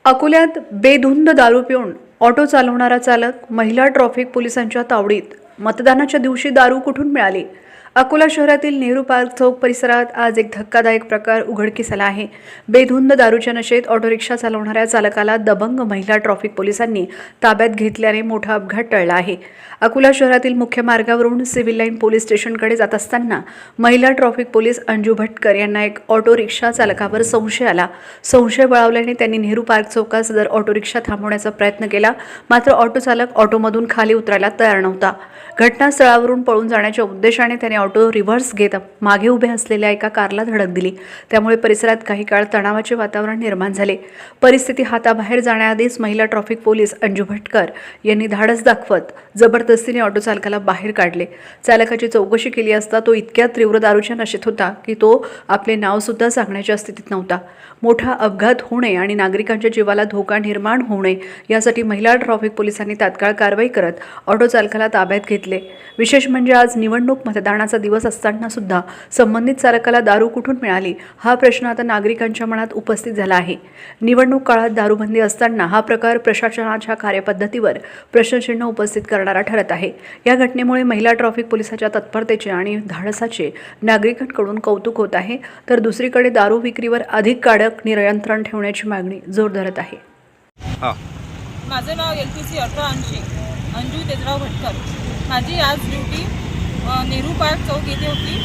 अकोल्यात बेधुंद दारू पिऊन ऑटो चालवणारा चालक महिला ट्रॅफिक पोलिसांच्या तावडीत। मतदानाच्या दिवशी दारू कुठून मिळाली? अकोला शहरातील नेहरू पार्क चौक परिसरात आज एक धक्कादायक प्रकार उघडकीस आला आहे। बेधुंद दारूच्या नशेत ऑटो रिक्षा चालवणाऱ्या चालकाला दबंग महिला ट्रॅफिक पोलिसांनी ताब्यात घेतल्याने मोठा अपघात टळला आहे। अकोला शहरातील मुख्य मार्गावरून सिव्हिल लाईन पोलीस स्टेशनकडे जात असताना महिला ट्रॅफिक पोलीस अंजू भटकर यांना एक ऑटो रिक्षा चालकावर संशय आला। संशय बळावल्याने त्यांनी नेहरू पार्क चौकात सदर ऑटो रिक्षा थांबवण्याचा प्रयत्न केला, मात्र ऑटो चालक ऑटोमधून खाली उतरायला तयार नव्हता। घटनास्थळावरून पळून जाण्याच्या उद्देशाने त्याने ऑटो रिव्हर्स घेत मागे उभे असलेल्या एका कारला धडक दिली। त्यामुळे परिसरात काही काळ तणावाचे वातावरण निर्माण झाले। परिस्थिती हाताबाहेर जाण्याआधीच महिला ट्रॅफिक पोलीस अंजू भटकर यांनी धाडस दाखवत जबरदस्तीने ऑटो चालकाला बाहेर काढले। चालकाची चौकशी केली असता तो इतक्या तीव्र दारूच्या नशेत होता की तो आपले नाव सुद्धा सांगण्याच्या स्थितीत नव्हता। मोठा अपघात होऊ नये आणि नागरिकांच्या जीवाला धोका निर्माण होऊ नये यासाठी महिला ट्रॅफिक पोलिसांनी तात्काळ कारवाई करत ऑटो चालकाला ताब्यात घेतले। विशेष म्हणजे आज निवडणूक मतदानाचा दिवस असताना सुद्धा संबंधित चालकाला दारू कुठून मिळाली हा प्रश्न आता नागरिकांच्या मनात उपस्थित झाला आहे। निवडणूक काळात दारूबंदी असताना हा प्रकार प्रशासनाच्या कार्यपद्धतीवर प्रश्नचिन्ह उपस्थित करणारा ठरत आहे। या घटनेमुळे महिला ट्रॅफिक पोलिसांच्या तत्परतेचे आणि धाडसाचे नागरिकांकडून कौतुक होत आहे, तर दुसरीकडे दारू विक्रीवर अधिक कडक नियंत्रण ठेवण्याची मागणी जोर धरत आहे। माझे नाव LPC 1880 अंजू तेजराव भटकर। माझी आज ड्युटी नेहरू पार्क चौक येथे होती,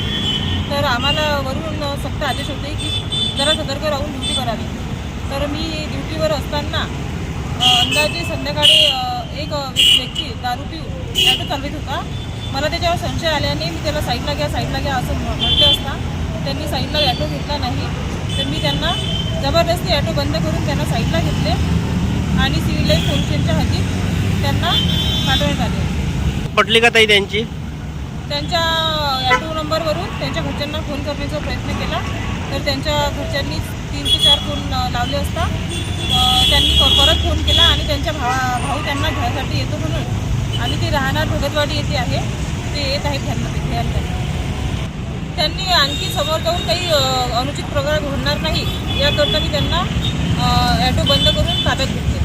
तर आम्हाला वरून सक्त आदेश होते की जरा सतर्क राहून ड्युटी करावी। तर मी ड्युटीवर असताना अंदाजे संध्याकाळी एक व्यक्ती दारू पिऊन ॲटो चालवित होता। मला त्याच्यावर संशय आल्याने मी त्याला साईडला घ्या असं म्हटलं असता त्यांनी साईडला ॲटो घेतला नाही, तर मी त्यांना जबरदस्ती ॲटो बंद करून त्यांना साईडला घेतले आणि सिव्हिल लाईन पोलीस स्टेशनच्या हद्दीत त्यांना पाठवण्यात आले। पटली का ताई त्यांची? त्यांच्या ॲटो नंबरवरून त्यांच्या घरच्यांना फोन करण्याचा प्रयत्न केला, तर त्यांच्या घरच्यांनी 3 ते 4 फोन लावले असता त्यांनी परत फोन केला आणि त्यांच्या भाऊ त्यांना घ्यायसाठी येतो म्हणून, आणि ते राहणार भगतवाडी येथे आहे, ते येत आहेत घ्यायला। त्यांनी आणखी समोर जाऊन काही अनुचित प्रकार घडणार नाही याकरता मी त्यांना ॲटो बंद करून ताब्यात घेतले।